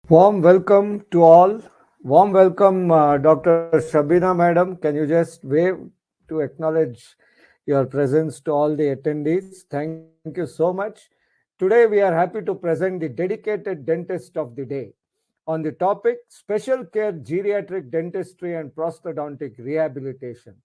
Warm welcome to all. Warm welcome, Dr. Shabina Madam. Can you just wave to acknowledge your presence to all the attendees? Thank you so much. Today, we are happy to present the dedicated dentist of the day on the topic special care geriatric dentistry and prosthodontic rehabilitation.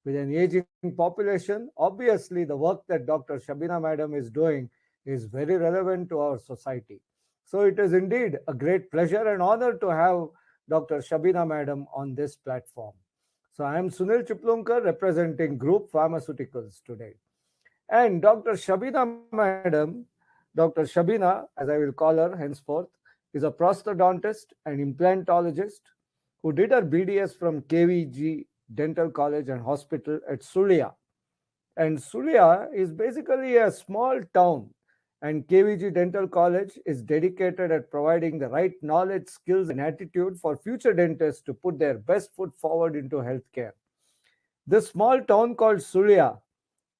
With an aging population, obviously, the work that Dr. Shabina Madam is doing is very relevant to our society. So it is indeed a great pleasure and honor to have Dr. Shabina Madam on this platform. So I am Sunil Chiplunkar representing Group Pharmaceuticals today. And Dr. Shabina Madam, Dr. Shabina, as I will call her henceforth, is a prosthodontist and implantologist who did her BDS from KVG Dental College and Hospital at Sulia. And Sulia is basically a small town, and KVG Dental College is dedicated at providing the right knowledge, skills, and attitude for future dentists to put their best foot forward into healthcare. This small town called Sulia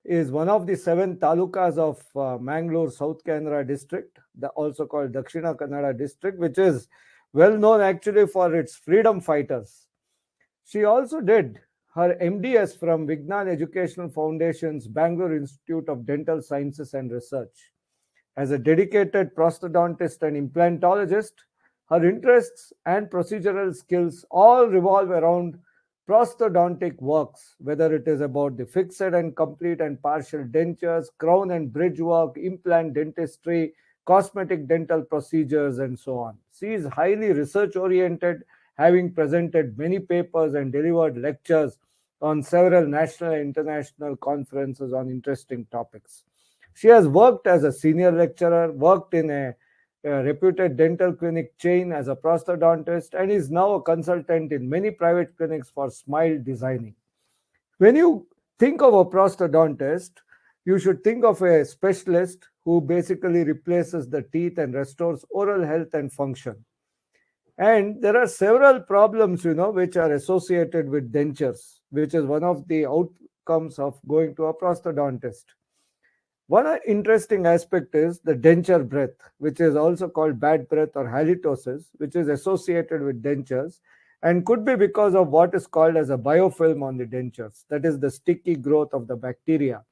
is one of the seven talukas of Mangalore South Kannada district, also called Dakshina Kannada district, which is well known actually for its freedom fighters. She also did her MDS from Vignan Educational Foundation's Bangalore Institute of Dental Sciences and Research. As a dedicated prosthodontist and implantologist, her interests and procedural skills all revolve around prosthodontic works, whether it is about the fixed and complete and partial dentures, crown and bridge work, implant dentistry, cosmetic dental procedures, and so on. She is highly research oriented, having presented many papers and delivered lectures on several national and international conferences on interesting topics. She has worked as a senior lecturer, worked in a reputed dental clinic chain as a prosthodontist, and is now a consultant in many private clinics for smile designing. When you think of a prosthodontist, you should think of a specialist who basically replaces the teeth and restores oral health and function. And there are several problems, which are associated with dentures, which is one of the outcomes of going to a prosthodontist. One interesting aspect is the denture breath, which is also called bad breath or halitosis, which is associated with dentures and could be because of what is called as a biofilm on the dentures, that is the sticky growth of the bacteria.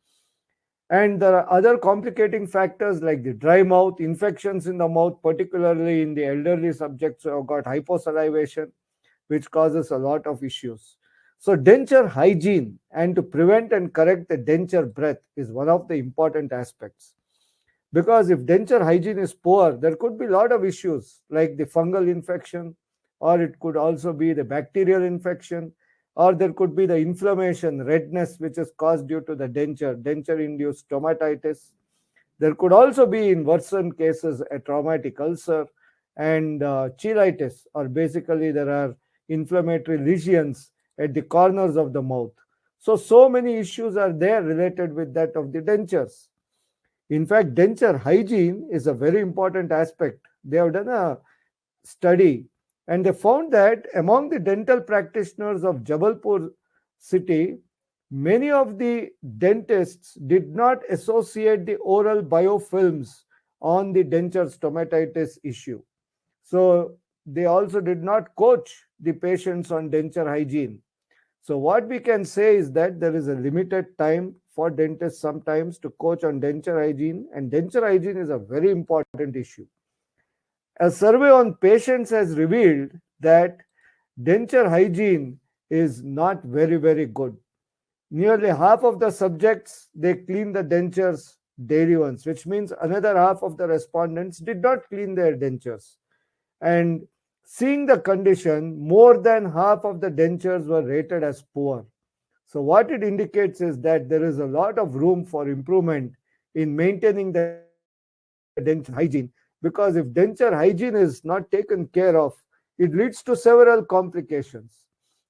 And there are other complicating factors like the dry mouth, infections in the mouth, particularly in the elderly subjects who have got hyposalivation, which causes a lot of issues. So, denture hygiene and to prevent and correct the denture breath is one of the important aspects. Because if denture hygiene is poor, there could be a lot of issues like the fungal infection, or it could also be the bacterial infection, or there could be the inflammation, redness, which is caused due to the denture induced stomatitis. There could also be, in worsened cases, a traumatic ulcer and cheilitis, or basically there are inflammatory lesions at the corners of the mouth. So many issues are there related with that of the dentures. In fact, denture hygiene is a very important aspect. They have done a study and they found that among the dental practitioners of Jabalpur city, many of the dentists did not associate the oral biofilms on the denture stomatitis issue. So they also did not coach the patients on denture hygiene. So what we can say is that there is a limited time for dentists sometimes to coach on denture hygiene, and denture hygiene is a very important issue. A survey on patients has revealed that denture hygiene is not very good. Nearly half of the subjects they clean the dentures daily once, which means another half of the respondents did not clean their dentures. And seeing the condition, more than half of the dentures were rated as poor. So what it indicates is that there is a lot of room for improvement in maintaining the denture hygiene, because if denture hygiene is not taken care of, it leads to several complications.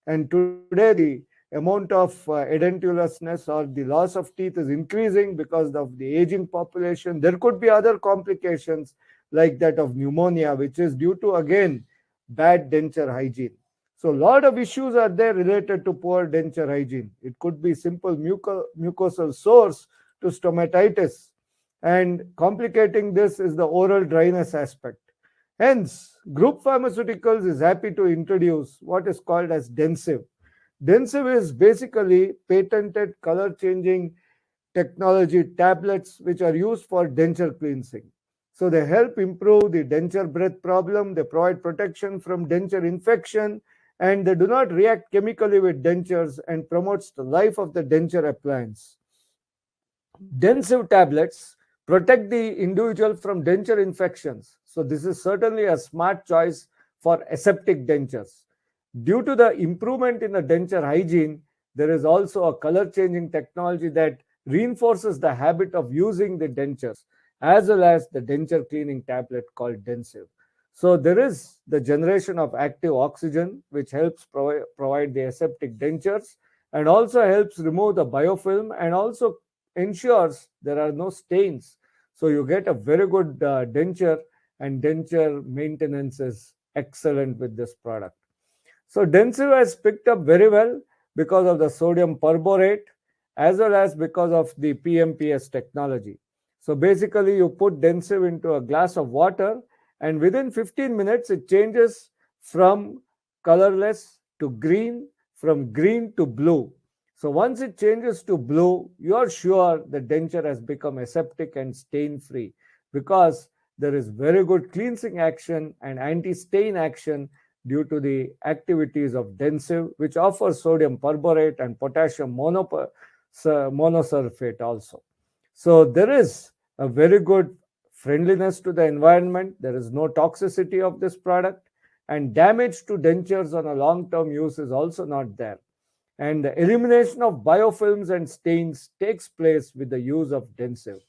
And today the amount of edentullousness or the loss of teeth is increasing because of the aging population. There could be other complications like that of pneumonia, which is due to again bad denture hygiene. So a lot of issues are there related to poor denture hygiene. It could be simple mucosal sores to stomatitis. And complicating this is the oral dryness aspect. Hence, Group Pharmaceuticals is happy to introduce what is called as Densive. Densive is basically patented color changing technology tablets which are used for denture cleansing. So they help improve the denture breath problem, they provide protection from denture infection, and they do not react chemically with dentures and promotes the life of the denture appliance. Densive tablets protect the individual from denture infections. So this is certainly a smart choice for aseptic dentures. Due to the improvement in the denture hygiene, there is also a color changing technology that reinforces the habit of using the dentures, as well as the denture cleaning tablet called Densive. So there is the generation of active oxygen, which helps provide the aseptic dentures and also helps remove the biofilm and also ensures there are no stains. So you get a very good denture, and denture maintenance is excellent with this product. So Densive has picked up very well because of the sodium perborate as well as because of the PMPS technology. So basically, you put Densive into a glass of water, and within 15 minutes, it changes from colorless to green, from green to blue. So once it changes to blue, you are sure the denture has become aseptic and stain free because there is very good cleansing action and anti stain action due to the activities of Densive, which offers sodium perborate and potassium monosulfate also. So there is a very good friendliness to the environment. There is no toxicity of this product, and damage to dentures on a long term use is also not there. And the elimination of biofilms and stains takes place with the use of Densive.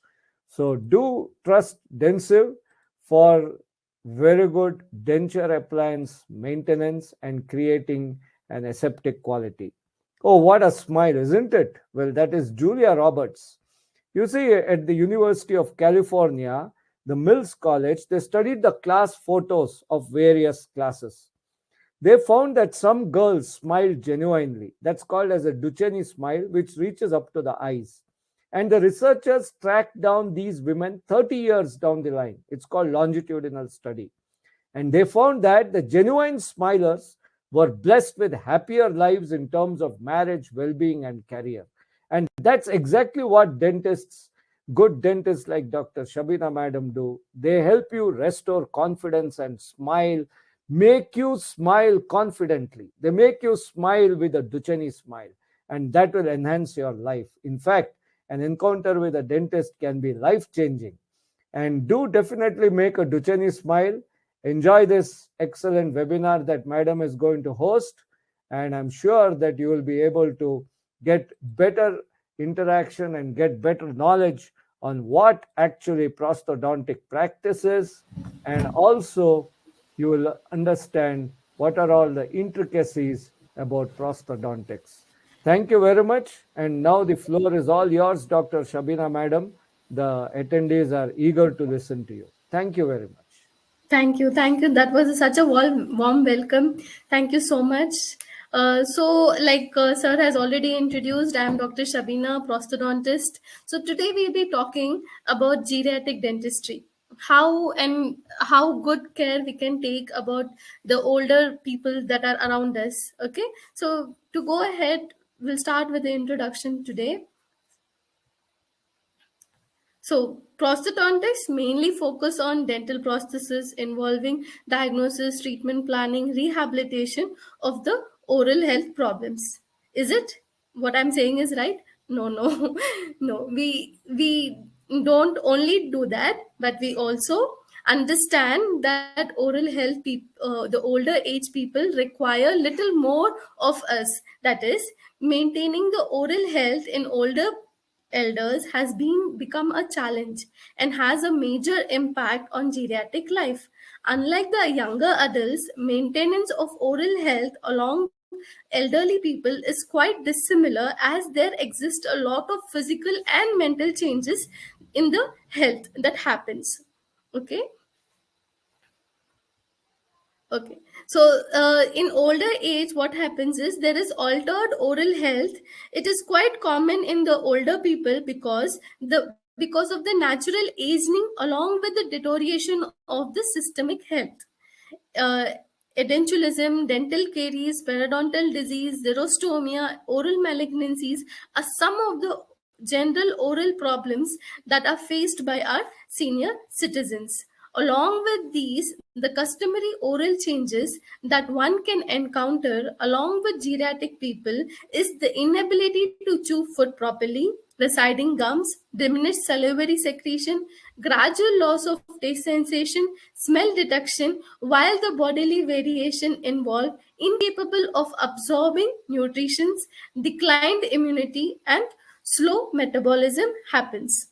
So do trust Densive for very good denture appliance maintenance and creating an aseptic quality. Oh, what a smile, isn't it? Well, that is Julia Roberts. You see, at the University of California, the Mills College, they studied the class photos of various classes. They found that some girls smiled genuinely. That's called as a Duchenne smile, which reaches up to the eyes. And the researchers tracked down these women 30 years down the line. It's called longitudinal study. And they found that the genuine smilers were blessed with happier lives in terms of marriage, well being, and career. And that's exactly what dentists, good dentists like Dr. Shabina Madam, do. They help you restore confidence and smile, make you smile confidently. They make you smile with a Duchenne smile, and that will enhance your life. In fact, an encounter with a dentist can be life changing. And do definitely make a Duchenne smile. Enjoy this excellent webinar that Madam is going to host. And I'm sure that you will be able to get better interaction and get better knowledge on what actually prosthodontic practice is. And also, you will understand what are all the intricacies about prosthodontics. Thank you very much. And now the floor is all yours, Dr. Shabina Madam. The attendees are eager to listen to you. Thank you very much. Thank you. Thank you. That was such a warm welcome. Thank you so much. Sir has already introduced, I am Dr. Shabina, prosthodontist. So today we'll be talking about geriatric dentistry. How good care we can take about the older people that are around us. Okay. So to go ahead, we'll start with the introduction today. So, prosthodontics mainly focus on dental prostheses involving diagnosis, treatment planning, rehabilitation of the oral health problems. Is it what I'm saying is right? No, no, no. We don't only do that, but we also understand that oral health the older age people require little more of us. That is, maintaining the oral health in older elders has been become a challenge and has a major impact on geriatric life. Unlike the younger adults, maintenance of oral health along elderly people is quite dissimilar, as there exist a lot of physical and mental changes in the health that happens. Okay. Okay. So, in older age, what happens is there is altered oral health. It is quite common in the older people because of the natural aging along with the deterioration of the systemic health. uh, edentulism, dental caries, periodontal disease, xerostomia, oral malignancies are some of the general oral problems that are faced by our senior citizens. Along with these, the customary oral changes that one can encounter along with geriatric people is the inability to chew food properly, receding gums, diminished salivary secretion, gradual loss of taste sensation, smell detection, while the bodily variation involved incapable of absorbing nutrients, declined immunity, and slow metabolism happens.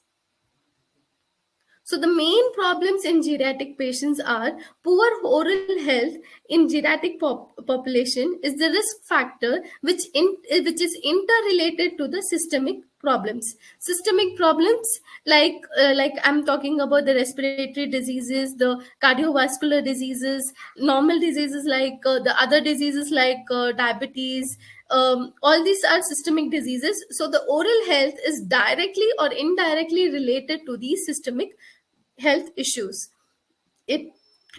So the main problems in geriatric patients are poor oral health in geriatric population is the risk factor which is interrelated to the systemic problems. Systemic problems like I'm talking about the respiratory diseases, the cardiovascular diseases, normal diseases like the other diseases like diabetes. All these are systemic diseases. So the oral health is directly or indirectly related to these systemic health issues. It,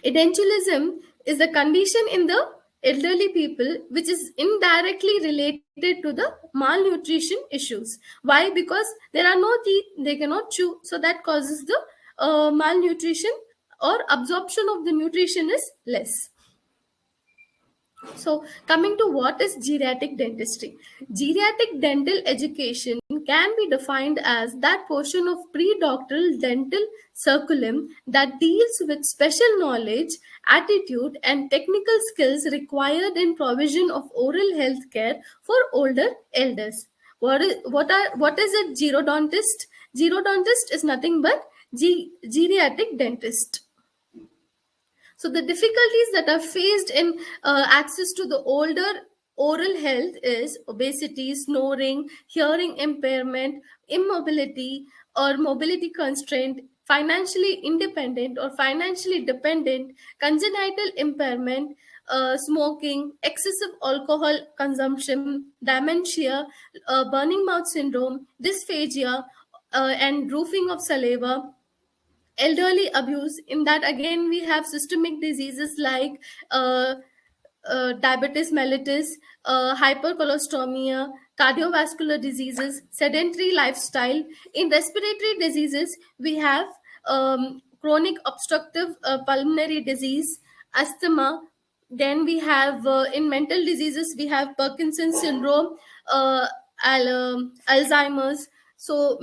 edentulism is a condition in the elderly people which is indirectly related to the malnutrition issues. Why? Because there are no teeth, they cannot chew, so that causes the malnutrition, or absorption of the nutrition is less. So, coming to what is geriatric dentistry? Geriatric dental education can be defined as that portion of pre-doctoral dental curriculum that deals with special knowledge, attitude, and technical skills required in provision of oral health care for older elders. What is a gerodontist? Gerodontist is nothing but geriatric dentist. So the difficulties that are faced in access to the older oral health is obesity, snoring, hearing impairment, immobility or mobility constraint, financially independent or financially dependent, congenital impairment, smoking, excessive alcohol consumption, dementia, burning mouth syndrome, dysphagia, and roofing of saliva, elderly abuse. In that again we have systemic diseases like uh, diabetes mellitus, hypercholesteremia, cardiovascular diseases, sedentary lifestyle. In respiratory diseases we have chronic obstructive pulmonary disease, asthma. Then we have in mental diseases we have Parkinson's syndrome, uh, Alzheimer's. So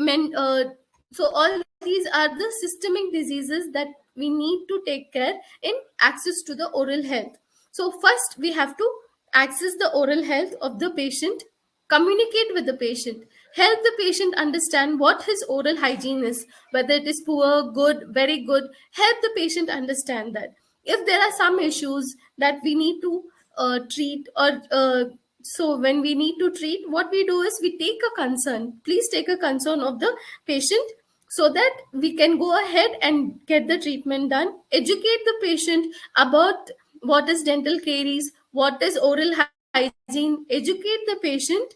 all these are the systemic diseases that we need to take care in access to the oral health. So first we have to access the oral health of the patient, communicate with the patient, help the patient understand what his oral hygiene is, whether it is poor, good, very good. Help the patient understand that. If there are some issues that we need to treat, or so when we need to treat, what we do is we take a concern. Please take a concern of the patient so that we can go ahead and get the treatment done. Educate the patient about what is dental caries, what is oral hygiene. Educate the patient.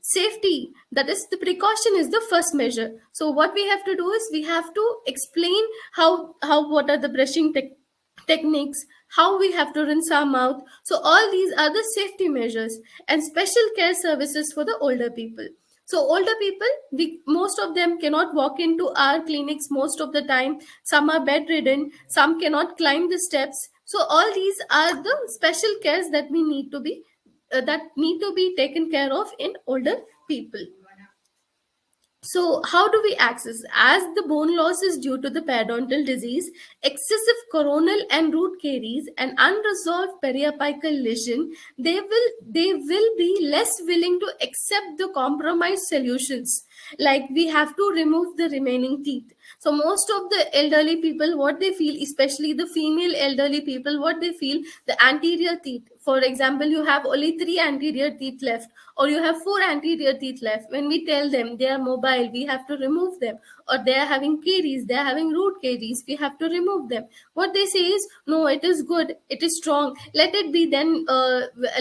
Safety, that is the precaution, is the first measure. So what we have to do is we have to explain how what are the brushing techniques, how we have to rinse our mouth. So all these are the safety measures and special care services for the older people. So older people, we most of them cannot walk into our clinics most of the time. Some are bedridden, some cannot climb the steps. So all these are the special cares that we need to be that need to be taken care of in older people. So, how do we access? As the bone loss is due to the periodontal disease, excessive coronal and root caries, and unresolved periapical lesion, they will be less willing to accept the compromised solutions. Like we have to remove the remaining teeth. So most of the elderly people, what they feel, especially the female elderly people, what they feel, the anterior teeth. For example, you have only 3 anterior teeth left, or you have 4 anterior teeth left. When we tell them they are mobile, we have to remove them, or they are having caries, they are having root caries, we have to remove them. What they say is, no, it is good, it is strong, let it be, then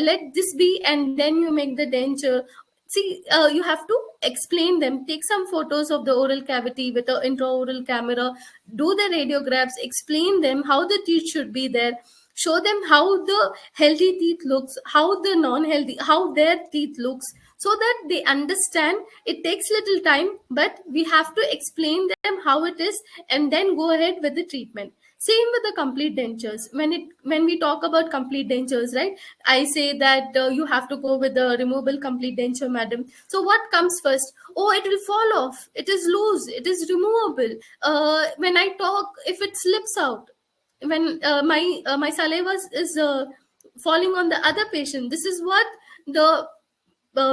let this be, and then you make the denture. See, you have to explain them. Take some photos of the oral cavity with an intraoral camera, do the radiographs, explain them how the teeth should be there. show them how the healthy teeth looks, how the non-healthy, how their teeth looks, so that they understand. It takes little time, but we have to explain them how it is, and then go ahead with the treatment. Same with the complete dentures. When we talk about complete dentures, right, I say that you have to go with the removable complete denture, madam. So what comes first? Oh, it will fall off, it is loose, it is removable. When I talk, if it slips out, when my saliva is falling on the other patient, this is what the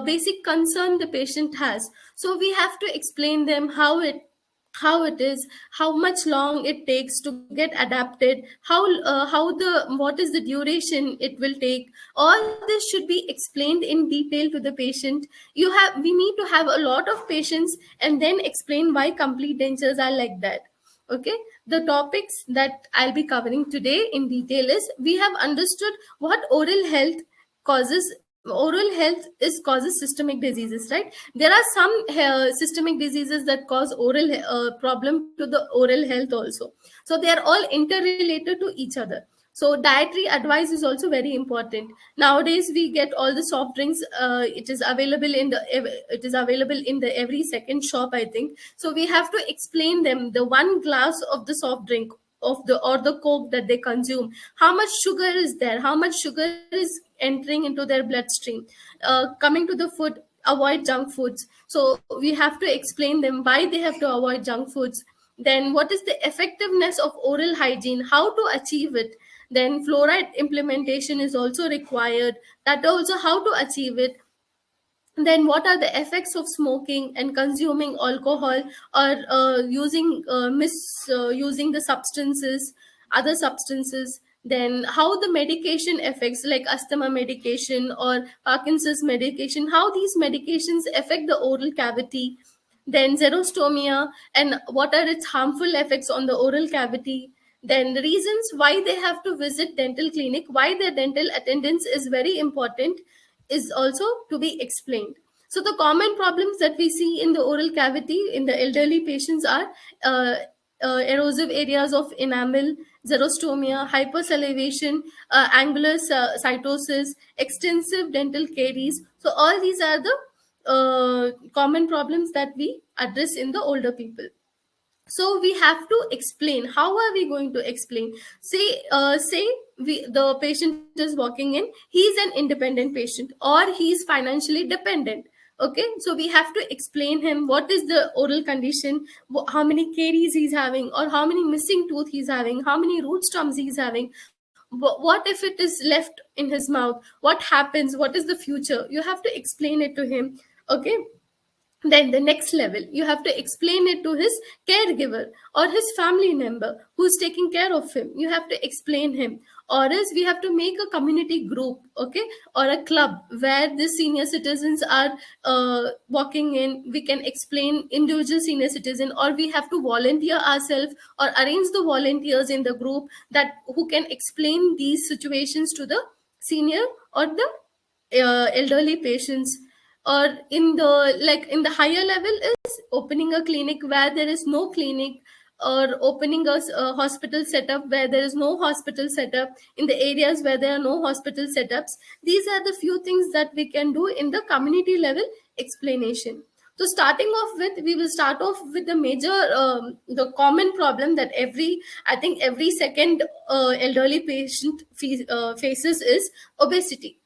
basic concern the patient has. So we have to explain them how it is, how much long it takes to get adapted, how the what is the duration it will take. All this should be explained in detail to the patient. We need to have a lot of patience and then explain why complete dentures are like that. Okay, the topics that I'll be covering today in detail is, we have understood what oral health causes. Oral health is causes systemic diseases, right? There are some systemic diseases that cause oral problem to the oral health also. So they are all interrelated to each other. So dietary advice is also very important. Nowadays we get all the soft drinks, it is available in the every second shop, I think. So we have to explain them the one glass of the soft drink of the or the coke that they consume, how much sugar is there, how much sugar is entering into their bloodstream. Coming to the food, avoid junk foods. So we have to explain them why they have to avoid junk foods. Then what is the effectiveness of oral hygiene, how to achieve it. Then fluoride implementation is also required, that also how to achieve it. Then what are the effects of smoking and consuming alcohol, or using the substances, other substances. Then how the medication affects, like asthma medication or Parkinson's medication, how these medications affect the oral cavity. Then xerostomia, and what are its harmful effects on the oral cavity. Then the reasons why they have to visit dental clinic, why their dental attendance is very important, is also to be explained. So the common problems that we see in the oral cavity in the elderly patients are uh, erosive areas of enamel, xerostomia, hypersalivation, angular cytosis, extensive dental caries. So all these are the common problems that we address in the older people. So we have to explain. How are we going to explain? Say the patient is walking in, he is an independent patient or he is financially dependent. Okay, so we have to explain him what is the oral condition, how many caries he's having, or how many missing tooth he's having, how many root stumps he's having. What if it is left in his mouth, what happens, what is the future? You have to explain it to him. Okay, then the next level, you have to explain it to his caregiver or his family member who's taking care of him. You have to explain him. Or else we have to make a community group, okay, or a club where the senior citizens are walking in. We can explain individual senior citizen, or we have to volunteer ourselves or arrange the volunteers in the group that who can explain these situations to the senior or the elderly patients. Or in the in the higher level is opening a clinic where there is no clinic, or opening a hospital setup where there is no hospital setup, in the areas where there are no hospital setups. These are the few things that we can do in the community level explanation. So starting off with, we will start off with the major the common problem that I think every second elderly patient faces is obesity.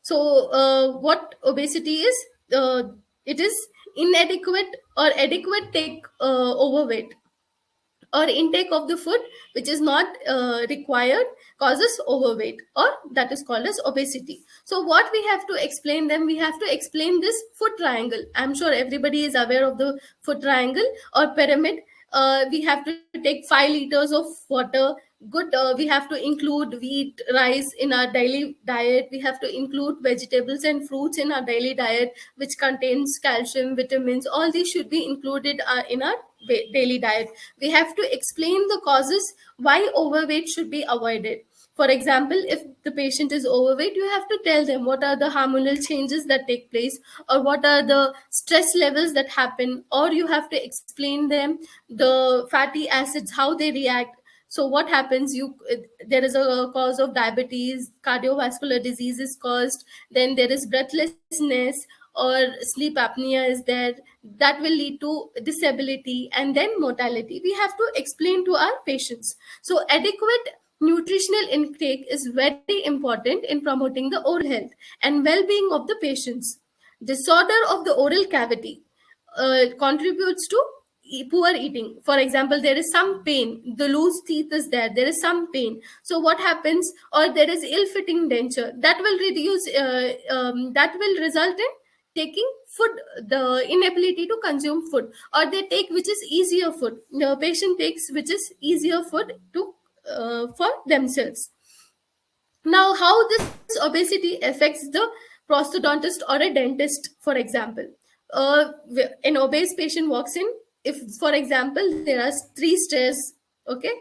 So, what obesity is? It is inadequate or adequate take overweight, or intake of the food which is not required causes overweight, or that is called as obesity. So what we have to explain them, we have to explain this food triangle. I'm sure everybody is aware of the food triangle or pyramid. We have to take 5 liters of water. Good. We have to include wheat, rice in our daily diet. We have to include vegetables and fruits in our daily diet, which contains calcium, vitamins. All these should be included in our daily diet. We have to explain the causes why overweight should be avoided. For example, if the patient is overweight, you have to tell them what are the hormonal changes that take place, or what are the stress levels that happen, or you have to explain them the fatty acids, how they react. So what happens, there is a cause of diabetes, cardiovascular disease is caused, then there is breathlessness or sleep apnea is there, that will lead to disability and then mortality. We have to explain to our patients. So adequate nutritional intake is very important in promoting the oral health and well-being of the patients. Disorder of the oral cavity contributes to poor eating. For example, there is some pain, the loose teeth is there, there is some pain. So what happens, or there is ill-fitting denture, that will reduce, that will result in taking food, the inability to consume food, or they take which is easier food. The patient takes which is easier food to for themselves. Now, how this obesity affects the prosthodontist or a dentist, for example. An obese patient walks in. If, for example, there are three stairs, okay,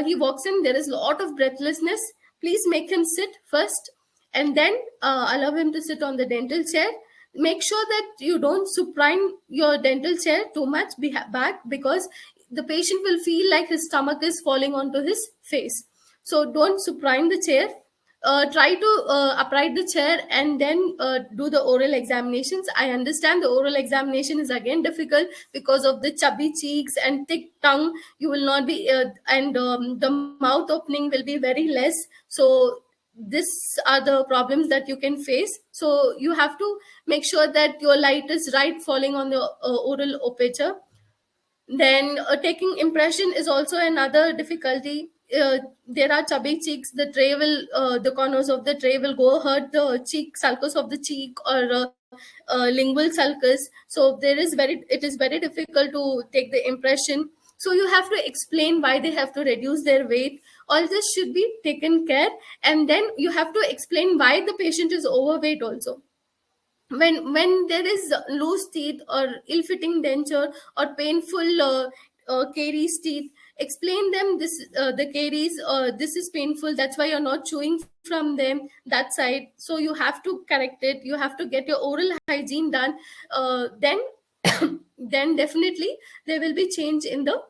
he walks in, there is a lot of breathlessness. Please make him sit first, and then allow him to sit on the dental chair. Make sure that you don't supine your dental chair too much back, because the patient will feel like his stomach is falling onto his face. So don't supine the chair. Try to upright the chair and then do the oral examinations. I understand the oral examination is again difficult because of the chubby cheeks and thick tongue. You will not be, and the mouth opening will be very less. So these are the problems that you can face. So you have to make sure that your light is right falling on the oral aperture. Then taking impression is also another difficulty. There are chubby cheeks. The tray will, the corners of the tray will go hurt the cheek, sulcus of the cheek, or lingual sulcus. So it is very difficult to take the impression. So you have to explain why they have to reduce their weight. All this should be taken care, and then you have to explain why the patient is overweight also. When there is loose teeth or ill-fitting denture or painful caries teeth, explain them this, the caries, this is painful, that's why you're not chewing from them that side. So you have to correct it, you have to get your oral hygiene done. Then then definitely there will be change in the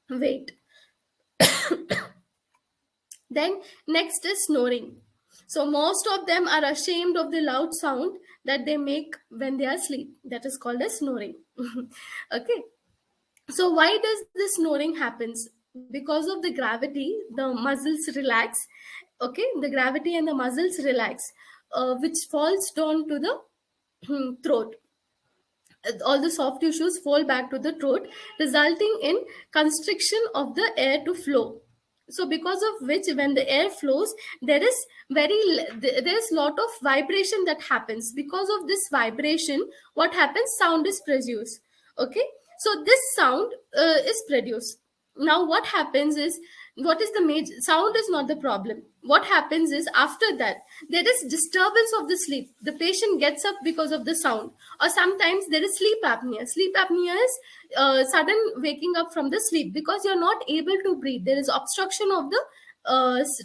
weight. Then next is snoring. So most of them are ashamed of the loud sound that they make when they are asleep. That is called as snoring. Okay. So why does this snoring happens? Because of the gravity, the muscles relax. Okay, the gravity and the muscles relax, which falls down to the throat. All the soft tissues fall back to the throat, resulting in constriction of the air to flow. So because of which, when the air flows, there is there's lot of vibration that happens. Because of this vibration, what happens, sound is produced. Okay, so this sound is produced. Now what happens is, what is the major sound is not the problem. What happens is, after that, there is disturbance of the sleep. The patient gets up because of the sound, or sometimes there is sleep apnea. Sleep apnea is sudden waking up from the sleep because you're not able to breathe. There is obstruction of the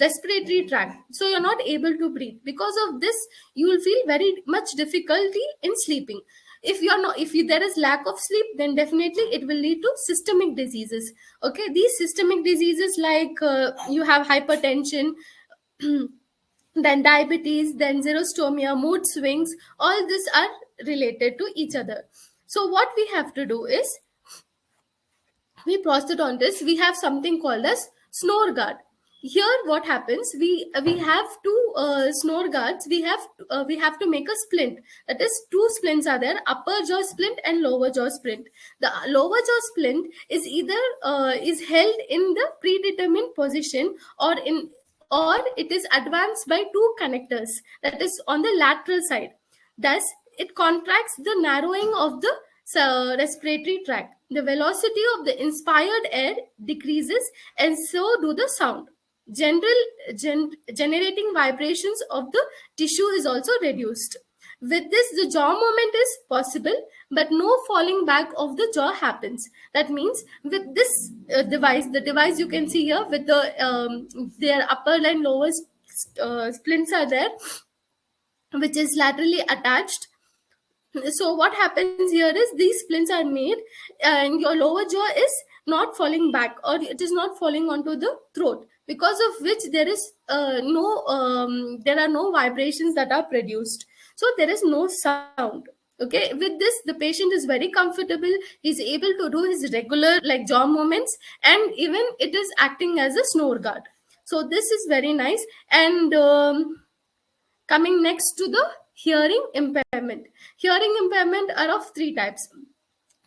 respiratory tract, so you're not able to breathe. Because of this, you will feel very much difficulty in sleeping. If you're not, if there is lack of sleep, then definitely it will lead to systemic diseases. Okay, these systemic diseases, like you have hypertension, then diabetes, then xerostomia, mood swings, all these are related to each other. So what we have to do is, we prosthodontists, we have something called as snore guard. Here what happens, we have two snore guards. We have to make a splint. That is, two splints are there, upper jaw splint and lower jaw splint. The lower jaw splint is either is held in the predetermined position, or it is advanced by two connectors, that is on the lateral side. Thus it contracts the narrowing of the respiratory tract. The velocity of the inspired air decreases, and so do the sound. Generating vibrations of the tissue is also reduced. With this, the jaw movement is possible, but no falling back of the jaw happens. That means with this device, the device you can see here with their upper and lower splints are there, which is laterally attached. So what happens here is, these splints are made, and your lower jaw is not falling back, or it is not falling onto the throat, because of which there is there are no vibrations that are produced, so there is no sound. Okay, with this the patient is very comfortable, he's able to do his regular like jaw movements, and even it is acting as a snore guard. So this is very nice. And coming next to the hearing impairment. Hearing impairment are of three types,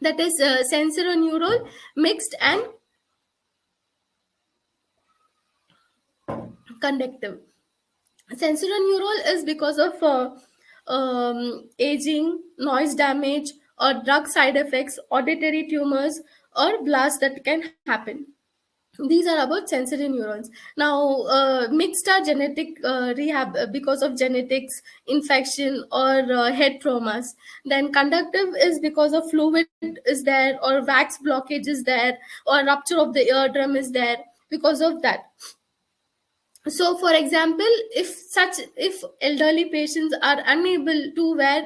that is sensorineural, mixed, and conductive. Sensorineural is because of aging, noise damage, or drug side effects, auditory tumors, or blasts that can happen. These are about sensory neurons. Now mixed are genetic rehab because of genetics, infection, or head traumas. Then conductive is because of fluid is there, or wax blockage is there, or rupture of the eardrum is there because of that. So for example, if elderly patients are unable to wear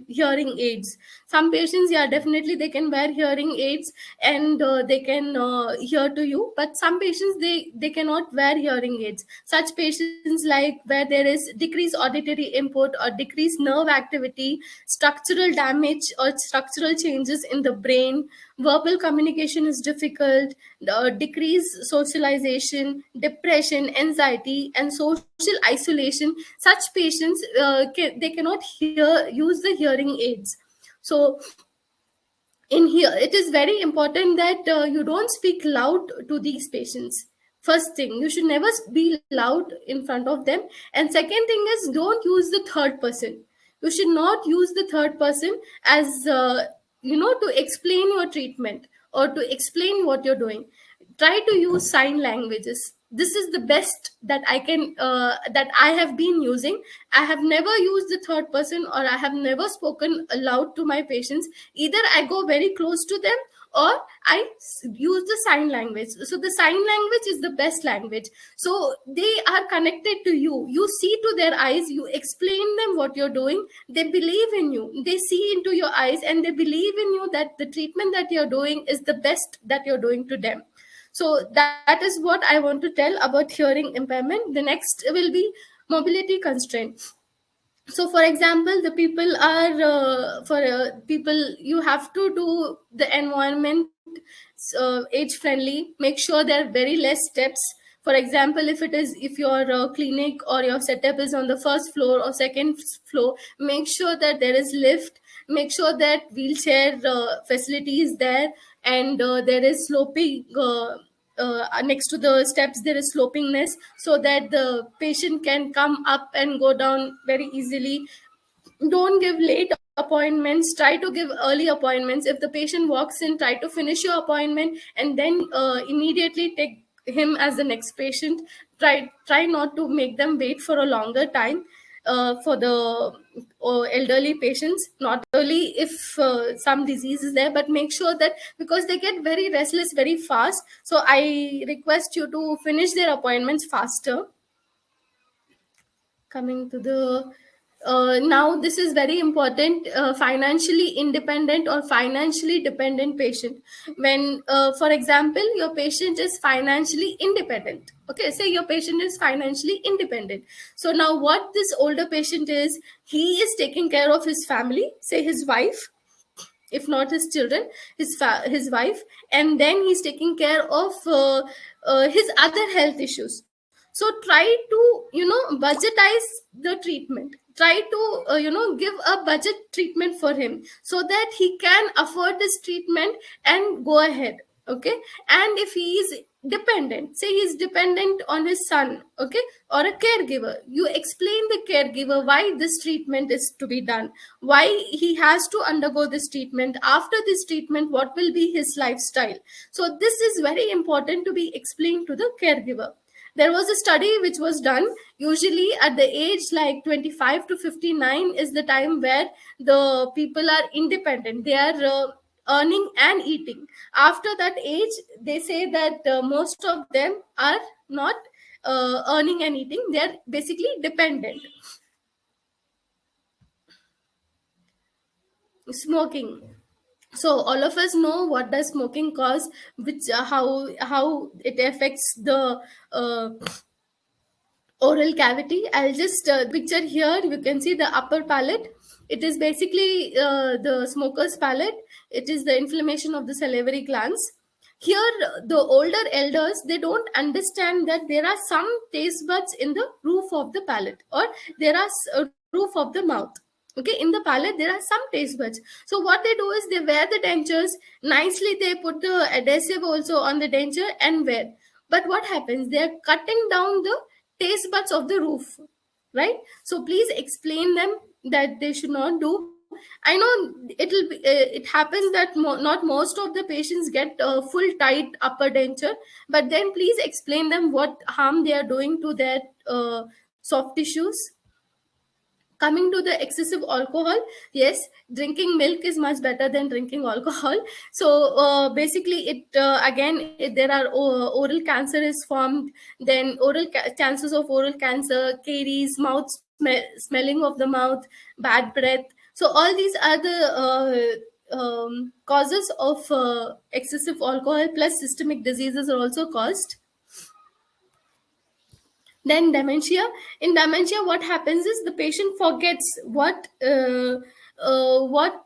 hearing aids, some patients, yeah, definitely they can wear hearing aids, and they can hear to you, but some patients, they cannot wear hearing aids. Such patients, like where there is decreased auditory input or decreased nerve activity, structural damage or structural changes in the brain, verbal communication is difficult, decreased socialization, depression, anxiety, and social isolation, such patients they cannot use the hearing aids. So in here it is very important that you don't speak loud to these patients. First thing, you should never be loud in front of them. And second thing is, don't use the third person. You should not use the third person as to explain your treatment or to explain what you're doing. Try to use sign languages. This is the best that I have been using. I have never used the third person, or I have never spoken aloud to my patients. Either I go very close to them, or use the sign language. So the sign language is the best language. So they are connected to you. You see to their eyes, you explain them what you're doing, they believe in you, they see into your eyes, and they believe in you that the treatment that you're doing is the best that you're doing to them. So that is what I want to tell about hearing impairment. The next will be mobility constraint. So for example, the people are for people, you have to do the environment age friendly. Make sure there are very less steps. For example, if your clinic or your setup is on the first floor or second floor, make sure that there is lift, make sure that wheelchair facility is there, and there is sloping next to the steps, there is slopingness, so that the patient can come up and go down very easily. Don't give late appointments, try to give early appointments. If the patient walks in, try to finish your appointment and then immediately take him as the next patient. Try not to make them wait for a longer time for the elderly patients. Not only if some disease is there, but make sure that, because they get very restless very fast, so I request you to finish their appointments faster. Coming to the now this is very important, financially independent or financially dependent patient. When for example, your patient is financially independent. Okay, say your patient is financially independent. So now what this older patient is, he is taking care of his family, say his wife, if not his children, his wife, and then he's taking care of his other health issues. So try to budgetize the treatment. Try to give a budget treatment for him, so that he can afford this treatment and go ahead. Okay, and if he is dependent, say he's dependent on his son, okay, or a caregiver, you explain the caregiver why this treatment is to be done, why he has to undergo this treatment, after this treatment what will be his lifestyle. So this is very important to be explained to the caregiver. There was a study which was done. Usually at the age like 25 to 59 is the time where the people are independent. They are earning and eating. After that age, they say that most of them are not earning and eating. They are basically dependent. Smoking. So all of us know what does smoking cause, which how it affects the uh, oral cavity. I'll just picture here. You can see the upper palate. It is basically the smoker's palate. It is the inflammation of the salivary glands. Here, the older elders, they don't understand that there are some taste buds in the roof of the palate, or there are roof of the mouth. Okay, in the palate there are some taste buds. So what they do is they wear the dentures nicely. They put the adhesive also on the denture and wear. But what happens? They are cutting down the taste buds of the roof, right? So please explain them that they should not do. I know it happens that not most of the patients get full tight upper denture, but then please explain them what harm they are doing to their soft tissues. Coming to the excessive alcohol, yes, drinking milk is much better than drinking alcohol. So basically it there are oral cancer is formed. Then chances of oral cancer, caries, smelling of the mouth, bad breath. So all these are the causes of excessive alcohol, plus systemic diseases are also caused. Then dementia. In dementia, what happens is the patient forgets uh, what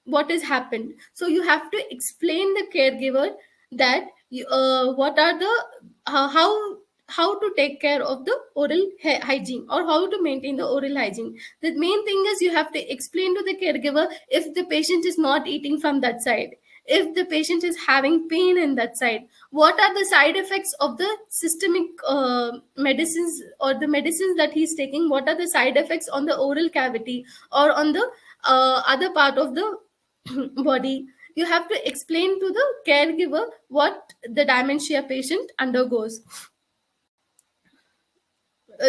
what has happened. So you have to explain the caregiver that what are the how to take care of the oral hygiene, or how to maintain the oral hygiene. The main thing is you have to explain to the caregiver if the patient is not eating from that side, if the patient is having pain in that side, what are the side effects of the systemic medicines, or the medicines that he's taking, what are the side effects on the oral cavity or on the other part of the body. You have to explain to the caregiver what the dementia patient undergoes.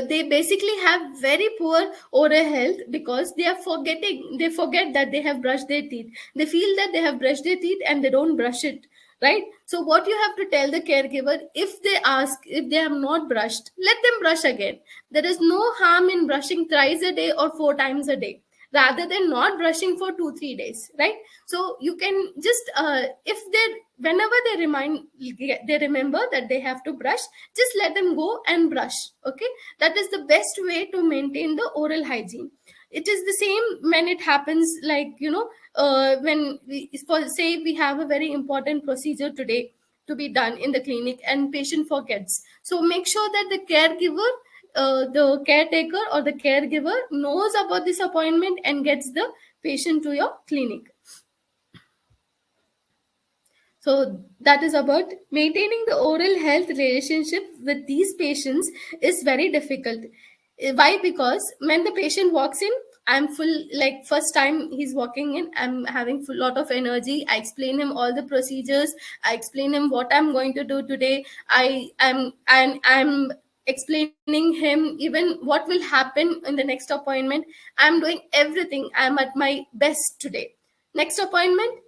They basically have very poor oral health because they forget that they have brushed their teeth. They feel that they have brushed their teeth and they don't brush it, right? So what you have to tell the caregiver, if they ask if they have not brushed, let them brush again. There is no harm in brushing thrice a day or 4 times a day, rather than not brushing for 2 3 days, right? So you can just if they whenever they remember that they have to brush, just let them go and brush. Okay, that is the best way to maintain the oral hygiene. It is the same when it happens, like when we, for say we have a very important procedure today to be done in the clinic and patient forgets. So make sure that the caretaker or the caregiver knows about this appointment and gets the patient to your clinic. So that is about maintaining the oral health relationship with these patients is very difficult. Why? Because when the patient walks in, I'm full, like first time he's walking in, I'm having full lot of energy. I explain him all the procedures. I explain him what I'm going to do today. I'm explaining him even what will happen in the next appointment. I'm doing everything. I'm at my best today. Next appointment,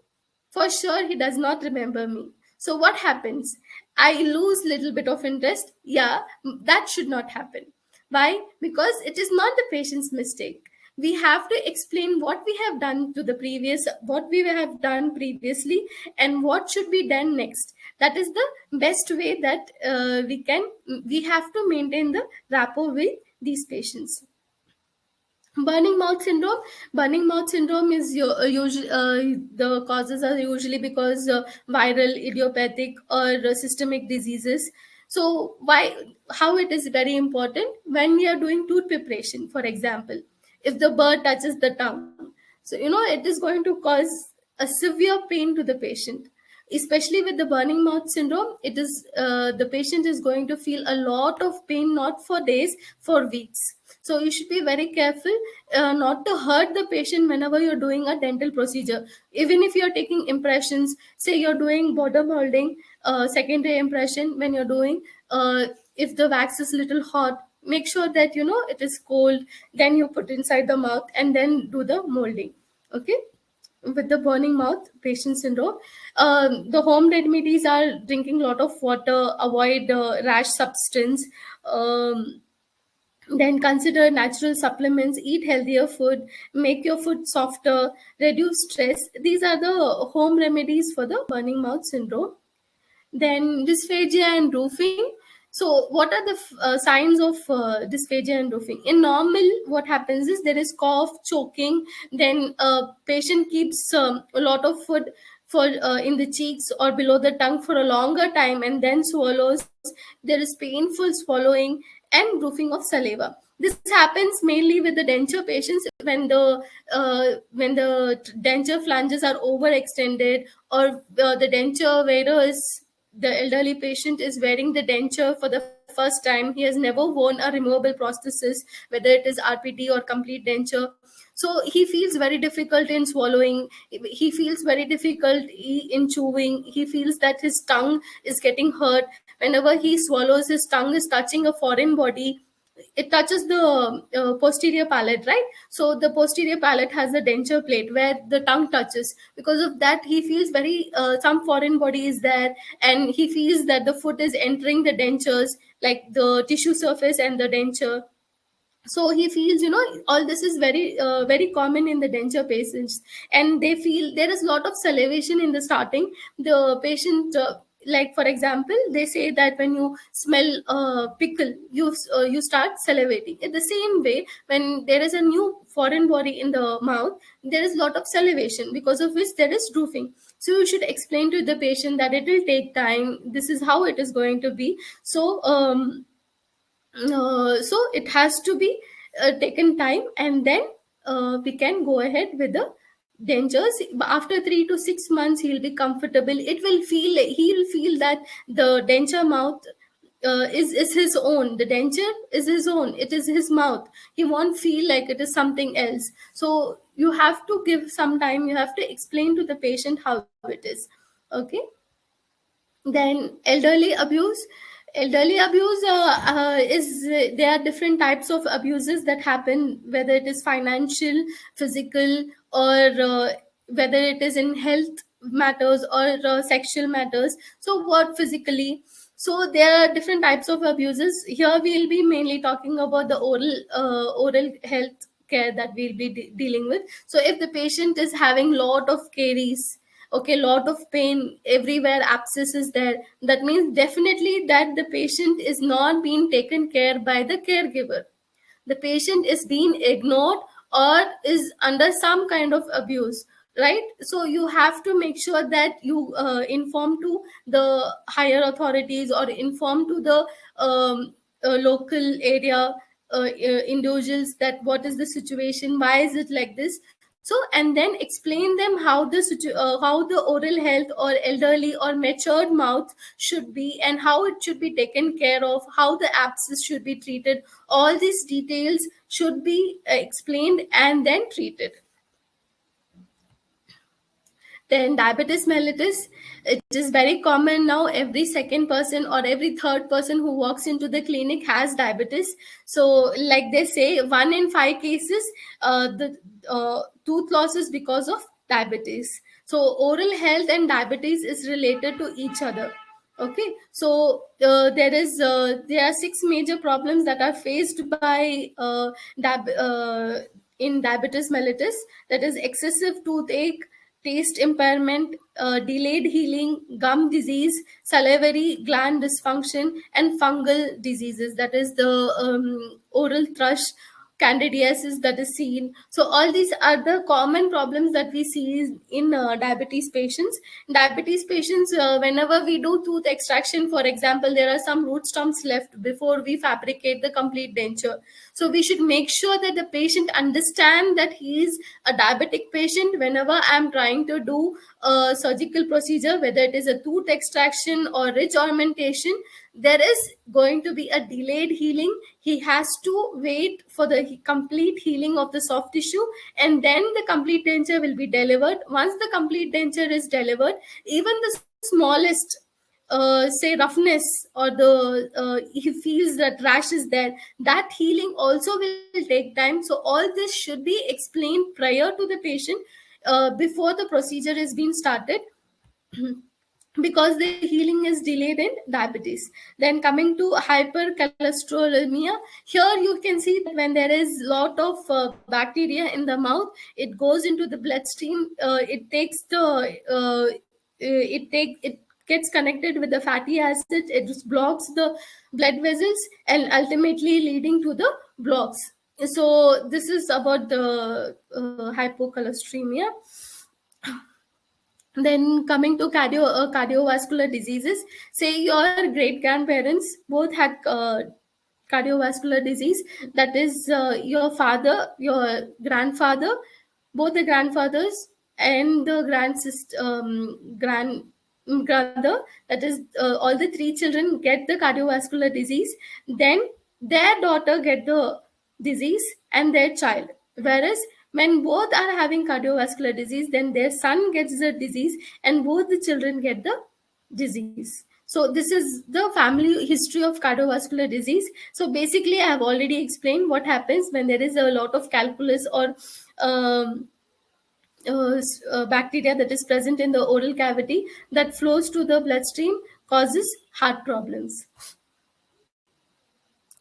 for sure he does not remember me. So what happens? I lose little bit of interest. Yeah, that should not happen. Why? Because it is not the patient's mistake. We have to explain what we have done to the previous, what we have done previously, and what should be done next. That is the best way that we have to maintain the rapport with these patients. Burning mouth syndrome is usually the causes are usually because viral, idiopathic, or systemic diseases. So why, how it is very important when we are doing tooth preparation, for example, if the bird touches the tongue, so it is going to cause a severe pain to the patient. Especially with the burning mouth syndrome, it is the patient is going to feel a lot of pain, not for days, for weeks. So you should be very careful not to hurt the patient whenever you're doing a dental procedure. Even if you're taking impressions, say you're doing border molding, secondary impression, when you're doing, if the wax is little hot, make sure that it is cold, then you put inside the mouth and then do the molding. Okay, with the burning mouth patient syndrome, the home remedies are drinking a lot of water, avoid rash substance, Then consider natural supplements, eat healthier food, make your food softer, reduce stress. These are the home remedies for the burning mouth syndrome. Then dysphagia and roofing. So what are the signs of dysphagia and roofing? In normal, what happens is there is cough, choking, then patient keeps a lot of food for in the cheeks or below the tongue for a longer time and then swallows. There is painful swallowing and roofing of saliva. This happens mainly with the denture patients when the denture flanges are overextended, or the denture wearer is the elderly patient is wearing the denture for the first time. He has never worn a removable prosthesis, whether it is RPT or complete denture. So he feels very difficult in swallowing. He feels very difficult in chewing. He feels that his tongue is getting hurt. Whenever he swallows, his tongue is touching a foreign body. It touches the posterior palate, right? So the posterior palate has a denture plate where the tongue touches. Because of that, he feels very some foreign body is there, and he feels that the food is entering the dentures, like the tissue surface and the denture. So he feels, all this is very common in the denture patients. And they feel there is a lot of salivation in the starting. The patient, like for example, they say that when you smell pickle, you start salivating. In the same way, when there is a new foreign body in the mouth, there is a lot of salivation, because of which there is drooping. So you should explain to the patient that it will take time, this is how it is going to be. So it has to be taken time, and then we can go ahead with the dentures. After 3 to 6 months, he'll be comfortable. He'll feel that the denture mouth is his own. The denture is his own. It is his mouth. He won't feel like it is something else. So you have to give some time. You have to explain to the patient how it is. Okay. Then elderly abuse is there are different types of abuses that happen, whether it is financial, physical, or whether it is in health matters or sexual matters. So what physically? So there are different types of abuses. Here we'll be mainly talking about the oral health care that we'll be dealing with. So if the patient is having lot of caries, okay, lot of pain everywhere, abscess is there, that means definitely that the patient is not being taken care by the caregiver. The patient is being ignored or is under some kind of abuse, right? So you have to make sure that you inform to the higher authorities, or inform to the local area individuals, that what is the situation, why is it like this. So, and then explain them how the oral health or elderly or matured mouth should be, and how it should be taken care of, how the abscess should be treated. All these details should be explained and then treated. Then diabetes mellitus, it is very common now. Every second person or every third person who walks into the clinic has diabetes. So like they say, 1 in 5 cases, the tooth loss is because of diabetes. So oral health and diabetes is related to each other. Okay, so there are 6 major problems that are faced by in diabetes mellitus. That is excessive toothache, taste impairment, delayed healing, gum disease, salivary gland dysfunction, and fungal diseases. That is the oral thrush, candidiasis that is seen. So all these are the common problems that we see in diabetes patients. Diabetes patients, whenever we do tooth extraction, for example, there are some root stumps left before we fabricate the complete denture. So we should make sure that the patient understand that he is a diabetic patient. Whenever I'm trying to do a surgical procedure, whether it is a tooth extraction or ridge augmentation, there is going to be a delayed healing. He has to wait for the complete healing of the soft tissue, and then the complete denture will be delivered. Once the complete denture is delivered, even the smallest say roughness, or the he feels that rash is there, that healing also will take time. So all this should be explained prior to the patient, before the procedure is being started. because the healing is delayed in diabetes. Then coming to hypercholesterolemia, here you can see that when there is lot of bacteria in the mouth, it goes into the bloodstream. It gets connected with the fatty acids. It just blocks the blood vessels and ultimately leading to the blocks. So this is about the hypocholesteremia. Then coming to cardiovascular diseases, say your great grandparents both had cardiovascular disease. That is your father, your grandfather, both the grandfathers and the grandmother. That is all the three children get the cardiovascular disease. Then their daughter get the disease and their child. Whereas when both are having cardiovascular disease, then their son gets the disease and both the children get the disease. So this is the family history of cardiovascular disease. So basically I have already explained what happens when there is a lot of calculus or um, bacteria that is present in the oral cavity that flows to the bloodstream, causes heart problems.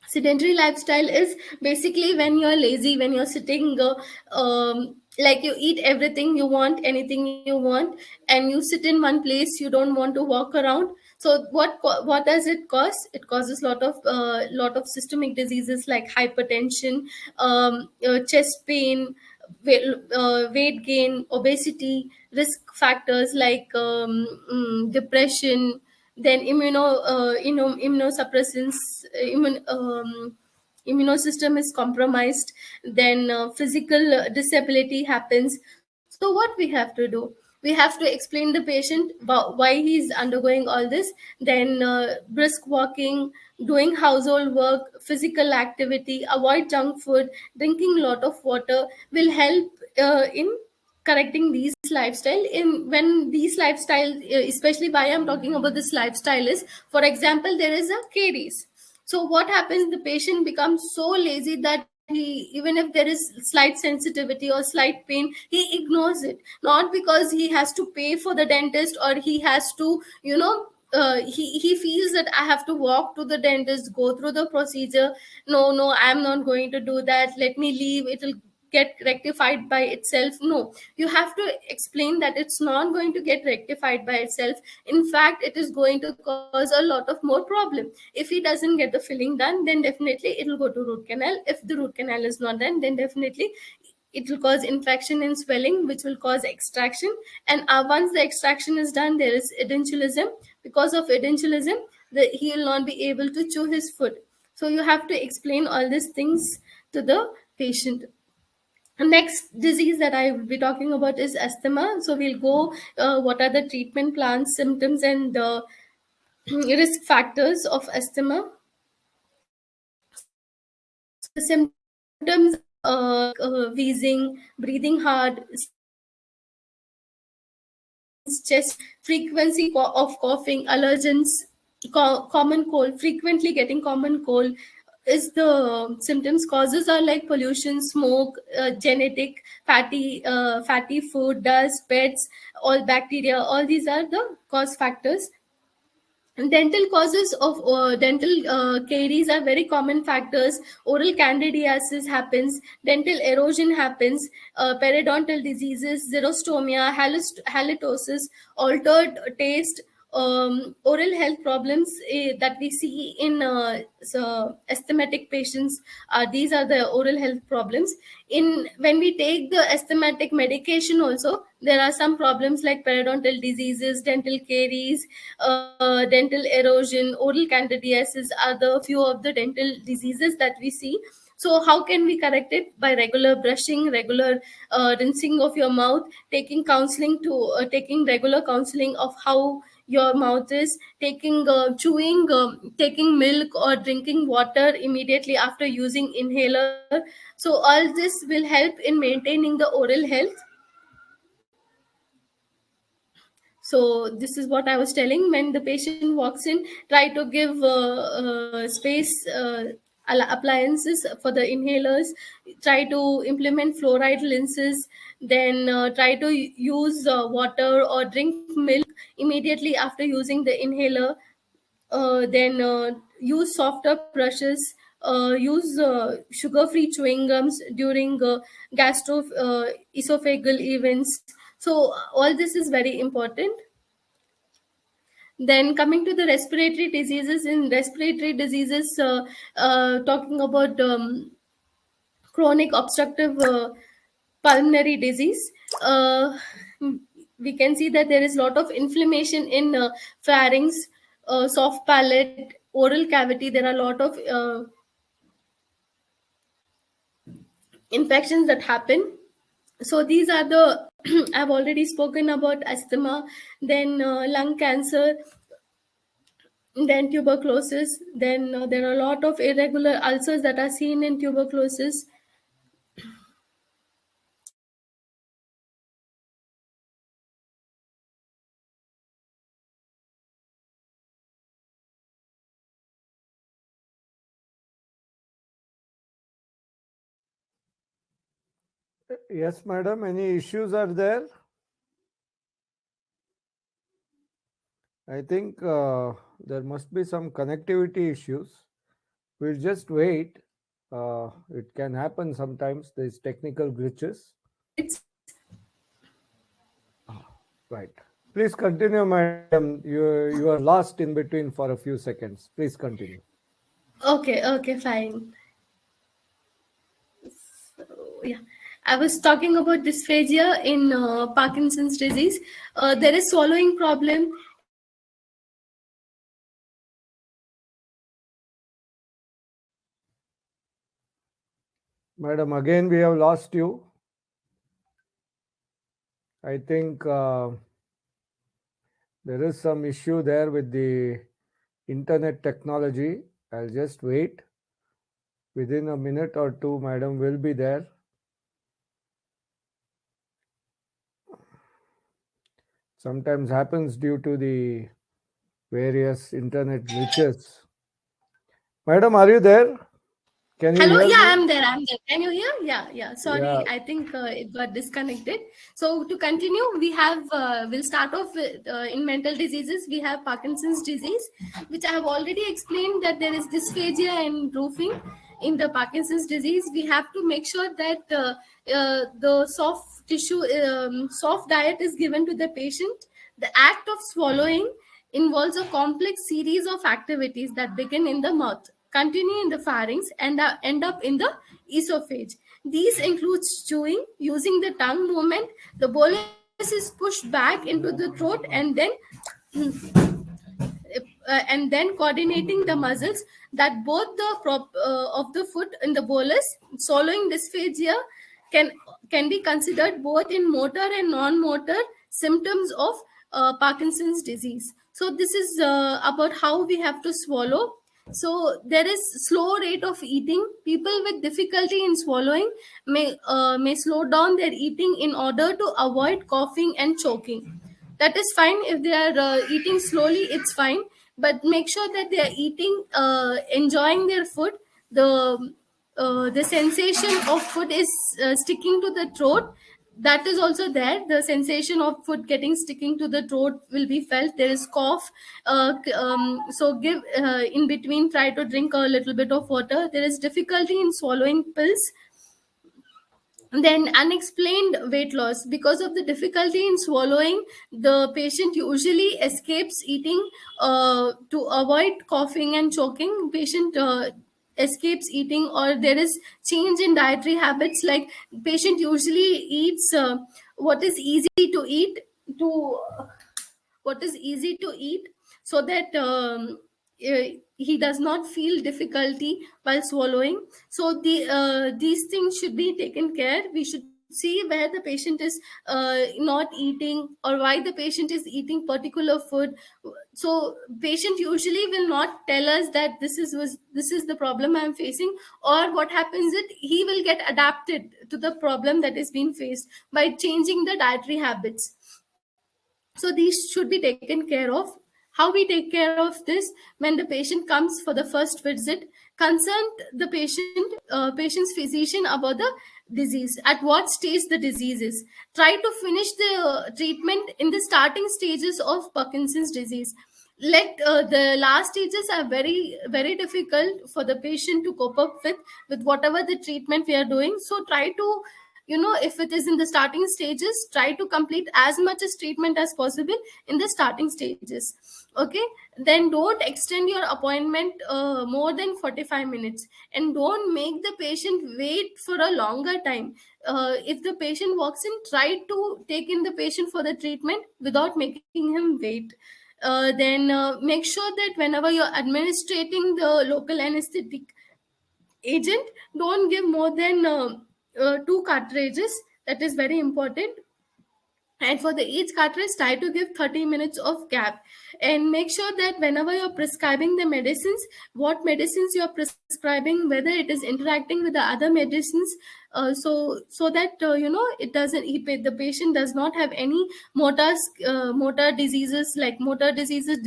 Sedentary lifestyle is basically when you're lazy, when you're sitting like you eat everything you want, anything you want, and you sit in one place, you don't want to walk around. So what does it cause? It causes lot of systemic diseases like hypertension, chest pain, weight gain, obesity, risk factors like depression, then immunosuppressants, immunosystem is compromised, then physical disability happens. So what we have to do, we have to explain the patient why he's undergoing all this. Then brisk walking, doing household work, physical activity, avoid junk food, drinking a lot of water will help in correcting these lifestyle. In when these lifestyle, especially why I'm talking about this lifestyle is, for example, there is a caries. So what happens, the patient becomes so lazy that he, even if there is slight sensitivity or slight pain, he ignores it. Not because he has to pay for the dentist or he has to, he feels that I have to walk to the dentist, go through the procedure. No, no, I'm not going to do that, let me leave, it'll get rectified by itself. No, you have to explain that it's not going to get rectified by itself. In fact, it is going to cause a lot of more problem. If he doesn't get the filling done, then definitely it'll go to root canal. If the root canal is not done, then definitely it will cause infection and swelling, which will cause extraction. And once the extraction is done, there is edentulosum. Because of edentulosum, he will not be able to chew his food. So you have to explain all these things to the patient. Next disease that I will be talking about is asthma. So we'll go what are the treatment plans, symptoms, and risk factors of asthma. So the symptoms wheezing, breathing hard, chest, frequency of coughing, allergens, common cold, frequently getting common cold is the symptoms. Causes are like pollution, smoke, genetic, fatty food, dust, pets, all bacteria. All these are the cause factors. Dental causes of dental caries are very common factors. Oral candidiasis happens, dental erosion happens, periodontal diseases, xerostomia, halitosis, altered taste, oral health problems that we see in asthmatic patients. These are the oral health problems. In when we take the asthmatic medication also, there are some problems like periodontal diseases, dental caries, dental erosion, oral candidiasis are the few of the dental diseases that we see. So how can we correct it? By regular brushing, regular rinsing of your mouth, taking regular counseling of how your mouth is, taking chewing, taking milk or drinking water immediately after using inhaler. So all this will help in maintaining the oral health. So this is what I was telling. When the patient walks in, try to give space. appliances for the inhalers, try to implement fluoride lenses, then try to use water or drink milk immediately after using the inhaler, then use softer brushes, use sugar-free chewing gums during gastro esophageal events. So all this is very important. Then coming to the respiratory diseases, in respiratory diseases, talking about chronic obstructive pulmonary disease, we can see that there is a lot of inflammation in pharynx, soft palate, oral cavity. There are a lot of infections that happen. So these are the I've already spoken about asthma, then lung cancer, then tuberculosis, then there are a lot of irregular ulcers that are seen in tuberculosis. Yes, madam. Any issues are there? I think there must be some connectivity issues. We'll just wait. It can happen sometimes. There's technical glitches. It's Right. Please continue, madam. You are lost in between for a few seconds. Please continue. okay, fine. So, yeah, I was talking about dysphagia in Parkinson's disease. There is swallowing problem. Madam, again we have lost you. I think there is some issue there with the internet technology. I'll just wait. Within a minute or two, madam will be there. Sometimes happens due to the various internet glitches. Madam, are you there? Can you Hello, hear yeah, me? I'm there. I'm there. Can you hear? Yeah. Sorry, Yeah. I think it got disconnected. So to continue, we have we'll start off with in mental diseases. We have Parkinson's disease, which I have already explained that there is dysphagia and roofing in the Parkinson's disease. We have to make sure that the soft tissue, soft diet is given to the patient. The act of swallowing involves a complex series of activities that begin in the mouth, continue in the pharynx, and end up in the esophagus. These include chewing, using the tongue movement. The bolus is pushed back into the throat, and then coordinating the muscles that both the of the foot in the bolus. Swallowing dysphagia can can be considered both in motor and non-motor symptoms of Parkinson's disease. So this is about how we have to swallow. So there is slow rate of eating. People with difficulty in swallowing may slow down their eating in order to avoid coughing and choking. That is fine. If they are eating slowly, it's fine, but make sure that they are eating, enjoying their food. The sensation of food is sticking to the throat. That is also there. The sensation of food getting sticking to the throat will be felt. There is cough. So give in between, try to drink a little bit of water. There is difficulty in swallowing pills. Then unexplained weight loss. Because of the difficulty in swallowing, the patient usually escapes eating to avoid coughing and choking. Patient escapes eating, or there is change in dietary habits, like patient usually eats what is easy to eat to what is easy to eat, so that he does not feel difficulty while swallowing. So these things should be taken care. We should see where the patient is not eating, or why the patient is eating particular food. So patient usually will not tell us that this is the problem I'm facing, or what happens is he will get adapted to the problem that is being faced by changing the dietary habits. So these should be taken care of. How we take care of this? When the patient comes for the first visit, consult the patient's physician about the disease, at what stage the disease is. Try to finish the treatment in the starting stages of Parkinson's disease. Let the last stages are very very difficult for the patient to cope up with whatever the treatment we are doing. So try to, if it is in the starting stages, try to complete as much as treatment as possible in the starting stages. Okay, then don't extend your appointment more than 45 minutes, and don't make the patient wait for a longer time. If the patient walks in, try to take in the patient for the treatment without making him wait. Then make sure that whenever you're administrating the local anesthetic agent, don't give more than 2 cartridges. That is very important. And for the each cartridge, try to give 30 minutes of gap. And make sure that whenever you're prescribing the medicines, what medicines you're prescribing, whether it is interacting with the other medicines, so that it doesn't, the patient does not have any motor diseases, like motor diseases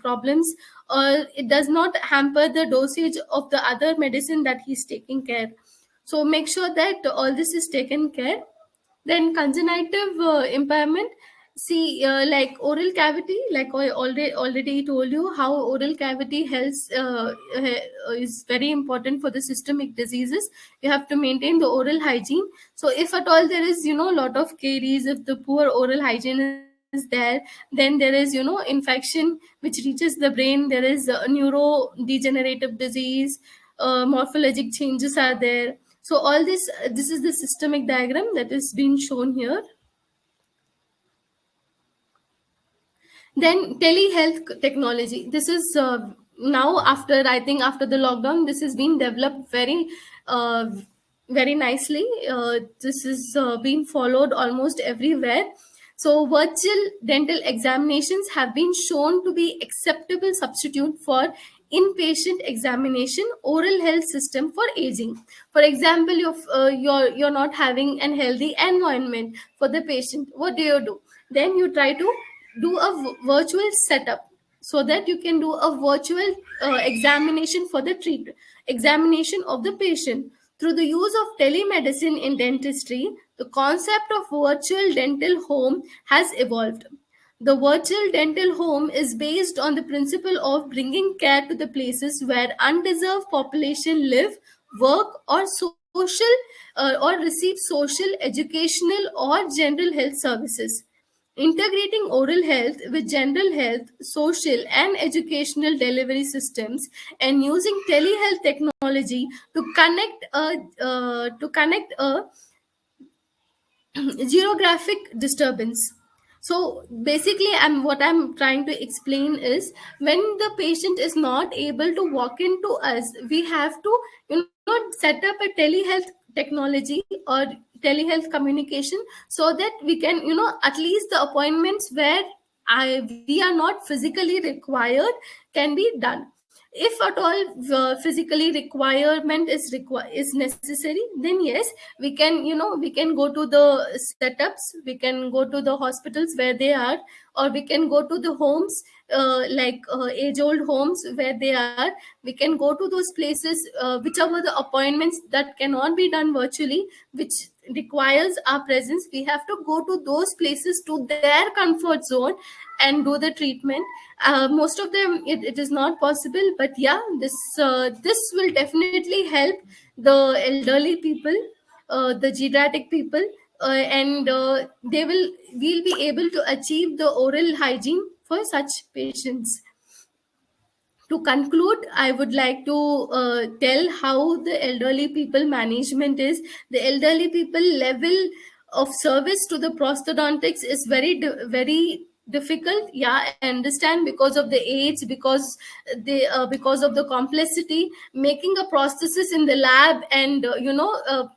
problems, or it does not hamper the dosage of the other medicine that he's taking care. So make sure that all this is taken care. Then congenitive impairment. See, like oral cavity, like I already told you how oral cavity health is very important for the systemic diseases. You have to maintain the oral hygiene. So if at all there is, lot of caries, if the poor oral hygiene is there, then there is, infection which reaches the brain. There is neurodegenerative disease, morphologic changes are there. So all this is the systemic diagram that is being shown here. Then telehealth technology. This is now, after, I think after the lockdown, this has been developed uh, very nicely. This is being followed almost everywhere. So virtual dental examinations have been shown to be acceptable substitute for inpatient examination oral health system for aging. For example, you're not having an healthy environment for the patient. What do? Then you try to do a virtual setup, so that you can do a virtual examination for the examination of the patient. Through the use of telemedicine in dentistry, the concept of virtual dental home has evolved. The virtual dental home is based on the principle of bringing care to the places where undeserved population live, work, or or receive social, educational, or general health services. Integrating oral health with general health, social, and educational delivery systems, and using telehealth technology to connect a geographic disturbance. So basically, what I'm trying to explain is, when the patient is not able to walk into us, we have to, set up a telehealth technology or telehealth communication, so that we can, at least the appointments where we are not physically required can be done. If at all physically requirement is necessary, then yes, we can go to the setups, we can go to the hospitals where they are, or we can go to the homes, like age old homes where they are. We can go to those places, whichever the appointments that cannot be done virtually, which requires our presence, we have to go to those places, to their comfort zone, and do the treatment. Most of them, it is not possible, but yeah, this will definitely help the elderly people, the geriatric people, and we'll be able to achieve the oral hygiene for such patients. To conclude, I would like to tell how the elderly people management is. The elderly people level of service to the prosthodontics is very difficult. Yeah, I understand, because of the age, because of the complexity. Making a prosthesis in the lab, and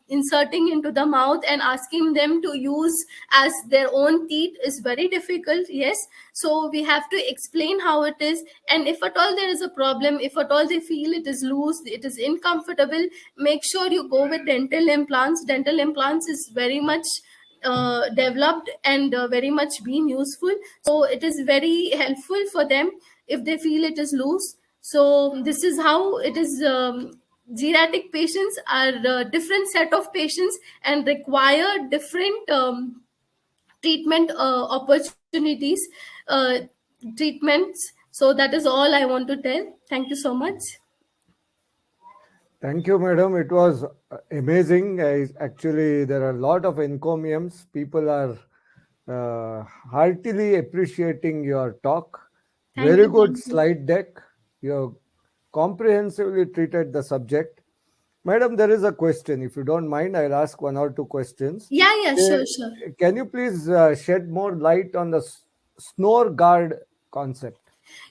inserting into the mouth and asking them to use as their own teeth is very difficult. Yes, so we have to explain how it is. And if at all there is a problem, if at all they feel it is loose, it is uncomfortable, make sure you go with dental implants. Dental implants is very much developed and very much been useful. So it is very helpful for them if they feel it is loose. So this is how it is. Geriatric patients are a different set of patients and require different treatment opportunities, uh, treatments. So that is all I want to tell. Thank you so much. Thank you, madam. It was amazing. Actually, there are a lot of encomiums. People are heartily appreciating your talk. Thank Very you. good Thank you. slide deck. You have comprehensively treated the subject. Madam, there is a question. If you don't mind, I'll ask one or two questions. Yeah, yeah, Uh, sure, sure. Can you please shed more light on the snore guard concept?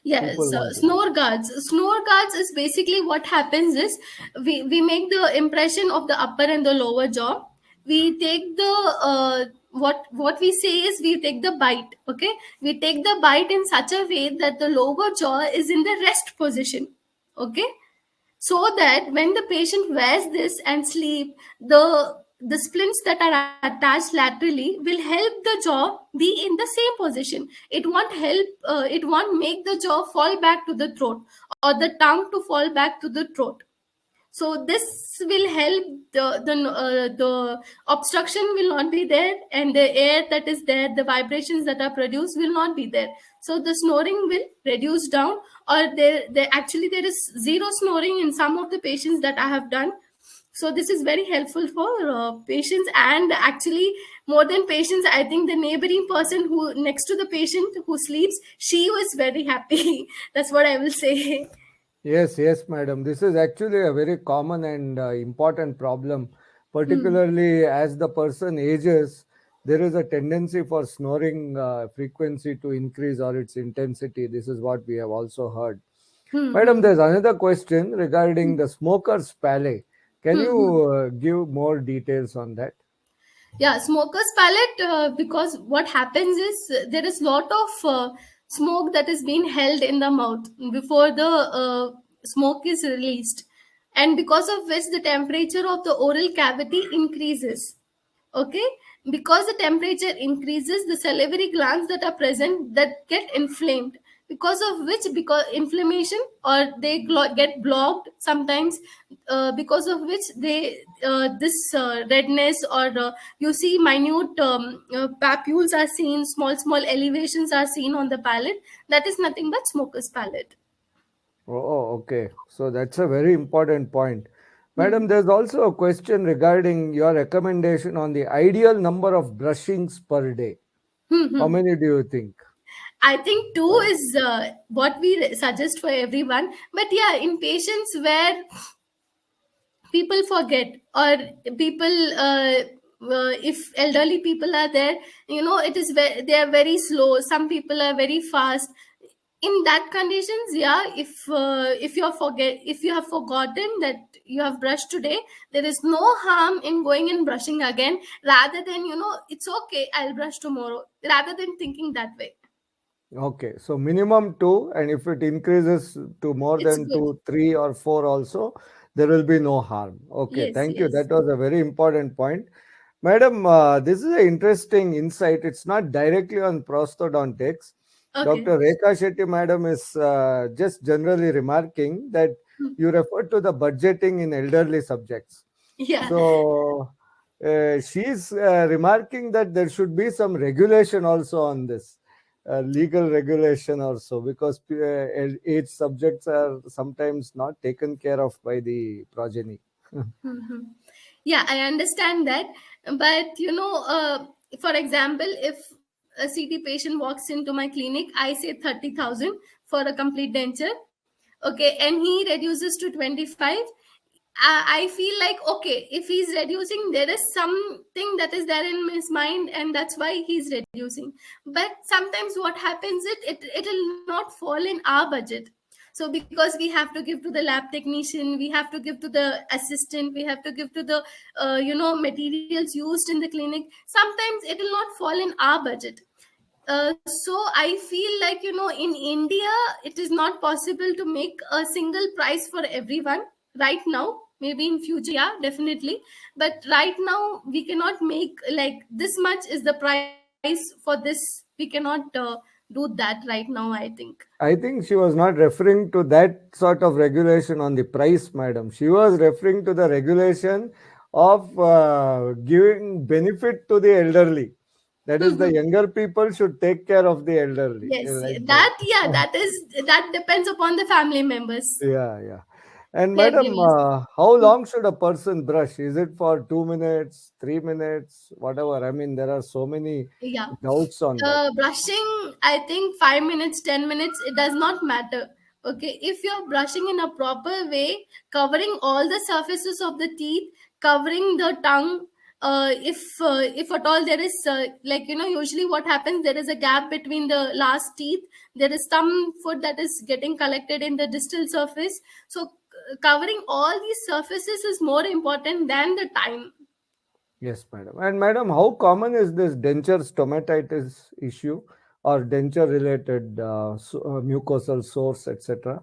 Yes, People want to know. snore guards. Snore guards is basically what happens is we make the impression of the upper and the lower jaw. We take the what we say is we take the bite. Okay, we take the bite in such a way that the lower jaw is in the rest position. Okay, so that when the patient wears this and sleep, the splints that are attached laterally will help the jaw be in the same position. It won't help, it won't make the jaw fall back to the throat or the tongue to fall back to the throat. So this will help the obstruction will not be there, and the air that is there, the vibrations that are produced will not be there. So the snoring will reduce down, or there actually there is zero snoring in some of the patients that I have done. So this is very helpful for patients, and actually more than patients, I think the neighboring person who next to the patient who sleeps, she was very happy. That's what I will say. Yes, yes, madam. This is actually a very common and important problem, Hmm. particularly as the person ages. There is a tendency for snoring frequency to increase or its intensity. This is what we have also heard. Hmm. Madam, Hmm. there's another question regarding the smoker's palate. Can Hmm. Hmm. you give more details on that? Yeah, smoker's palate, because what happens is there is lot of smoke that is being held in the mouth before the smoke is released, and because of which the temperature of the oral cavity increases. Okay, because the temperature increases, the salivary glands that are present that get inflamed, because of which, because inflammation, or they get blocked sometimes, because of which they this redness, or you see minute papules are seen, small small elevations are seen on the palate. That is nothing but smoker's palate. Okay. So that's a very important point. Madam, Hmm. there's also a question regarding your recommendation on the ideal number of brushings per day. Hmm. How Hmm. many do you think? I think two is what we suggest for everyone. But yeah, in patients where people forget, or people, if elderly people are there, it is they are very slow. Some people are very fast. In that conditions, yeah, if you have forgotten that you have brushed today, there is no harm in going and brushing again, rather than it's okay, I'll brush tomorrow, rather than thinking that way. Okay, so minimum two, and if it increases to more It's than good. two, three, or four, also, there will be no harm. Okay, Yes, thank you. yes. That was a very important point. Madam, this is an interesting insight. It's not directly on prosthodontics. Okay. Dr. Rekha Shetty, madam, is just generally remarking that Hmm. you refer to the budgeting in elderly subjects. Yeah. So, she's remarking that there should be some regulation also on this, legal regulation also, because age subjects are sometimes not taken care of by the progeny. Mhm. Yeah, I understand that. But, for example, if a CT patient walks into my clinic, I say 30,000 for a complete denture. Okay, and he reduces to 25. I feel like, okay, if he's reducing, there is something that is there in his mind, and that's why he's reducing. But sometimes what happens, it will not fall in our budget. So because we have to give to the lab technician, we have to give to the assistant, we have to give to the materials used in the clinic, sometimes it will not fall in our budget. So I feel like, in India, it is not possible to make a single price for everyone right now. maybe in future, yeah, definitely. But right now we cannot make like this much is the price for this. We cannot do that right now, I think. I think she was not referring to that sort of regulation on the price, madam. She was referring to the regulation of giving benefit to the elderly. That is, the younger people should take care of the elderly, Yes, like that. that, yeah, that depends upon the family members, Yeah, yeah. And madam, caregivers. how long should a person brush? Is it for 2 minutes, 3 minutes, whatever? I mean, there are so many Yeah. doubts on that. Brushing, I think 5 minutes, 10 minutes, it does not matter. Okay, if you're brushing in a proper way, covering all the surfaces of the teeth, covering the tongue, if at all there is like, usually what happens, there is a gap between the last teeth. There is some food that is getting collected in the distal surface. So covering all these surfaces is more important than the time. Yes, madam. And madam, how common is this denture stomatitis issue or denture related mucosal sores, etc.?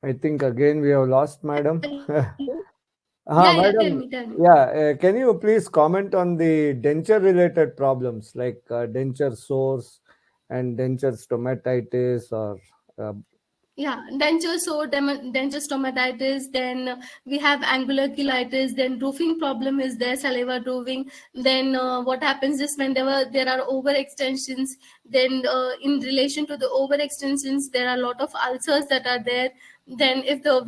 I think again we have lost madam. Yeah, yeah, tell me, Madam, tell me. yeah, can you please comment on the denture related problems like denture sores and denture stomatitis or uh, Yeah, denture stomatitis, then we have angular cheilitis, then roofing problem is there, saliva roofing. Then what happens is when there are overextensions, then in relation to the overextensions, there are a lot of ulcers that are there. Then if the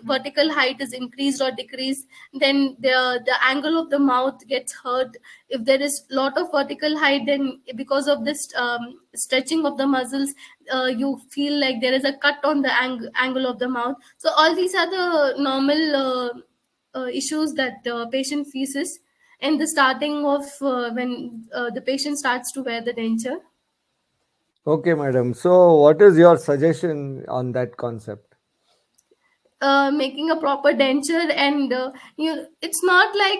vertical height is increased or decreased, then the angle of the mouth gets hurt. If there is lot of vertical height, then because of this stretching of the muscles, you feel like there is a cut on the angle of the mouth. So all these are the normal issues that the patient faces in the starting of when the patient starts to wear the denture. okay, madam. So, what is your suggestion on that concept? Making a proper denture, and it's not like,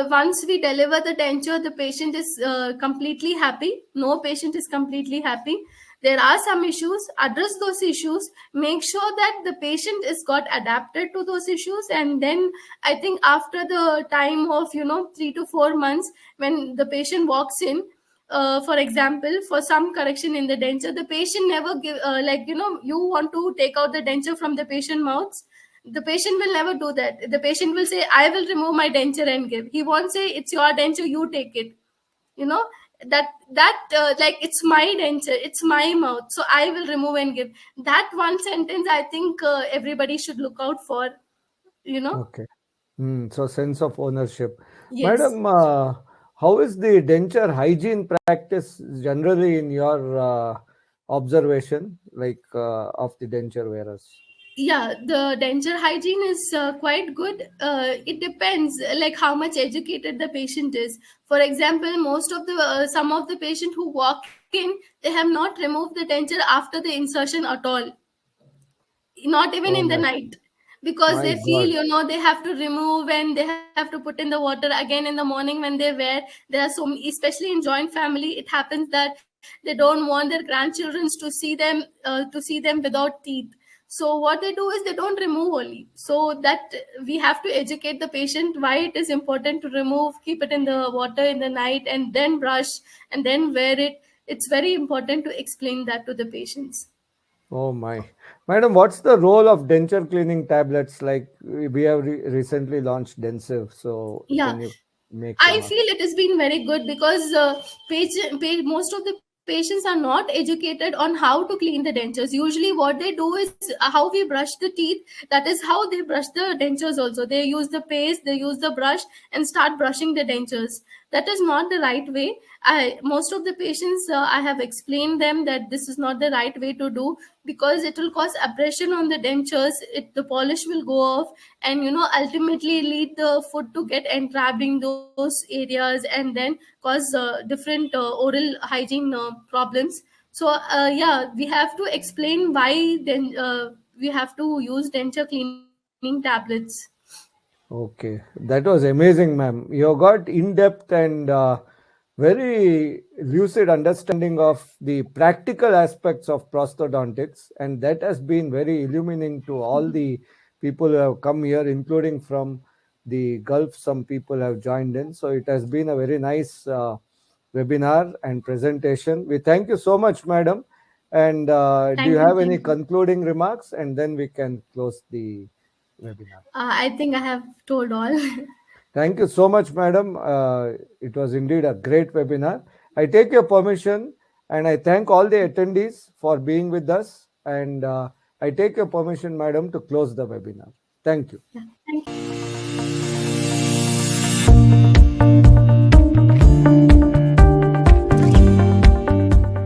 once we deliver the denture, the patient is completely happy. No patient is completely happy. There are some issues, address those issues, make sure that the patient is got adapted to those issues, and then I think after the time of 3 to 4 months, when the patient walks in, for example, for some correction in the denture, the patient never give like, you want to take out the denture from the patient mouths, the patient will never do that. The patient will say, I will remove my denture and give. He won't say, it's your denture, you take it. You know, that like, it's my denture, it's my mouth, so I will remove and give. That one sentence, I think everybody should look out for, you know. Okay. So, sense of ownership. Yes. Madam, how is the denture hygiene practice generally in your observation, like of the denture wearers? Yeah, the denture hygiene is quite good. It depends like how much educated the patient is. For example, most of the some of the patient who walk in, they have not removed the denture after the insertion at all, not even Oh in the my, night, because my they feel, God. they have to remove and they have to put in the water again in the morning when they wear. There are especially in joint family, it happens that they don't want their grandchildren to see them without teeth. So what they do is they don't remove only, so that we have to educate the patient why it is important to remove, keep it in the water in the night, and then brush and then wear it. It's very important to explain that to the patients. Oh my. Madam, what's the role of denture cleaning tablets? Like we have recently launched Densive, so Yeah, can you make I one of? feel it has been very good because most of the patients are not educated on how to clean the dentures. Usually, what they do is how we brush the teeth. That is how they brush the dentures. Also, they use the paste, they use the brush, and start brushing the dentures. That is not the right way. Most of the patients, I have explained them that this is not the right way to do, because it will cause abrasion on the dentures. The polish will go off, and ultimately lead the food to get entrapped in those areas, and then cause different oral hygiene problems. So yeah, we have to explain why then we have to use denture cleaning tablets. Okay, that was amazing, ma'am. You got in depth and very lucid understanding of the practical aspects of prosthodontics, and that has been very illuminating to all the people who have come here, including from the Gulf. Some people have joined in. So it has been a very nice webinar and presentation. We thank you so much, madam. And do you Thank you. have any Thank you. concluding remarks? And then we can close the webinar. I think I have told all. Thank you so much, madam. It was indeed a great webinar. I take your permission and I thank all the attendees for being with us. And I take your permission, madam, to close the webinar. Thank you. Yeah, thank you.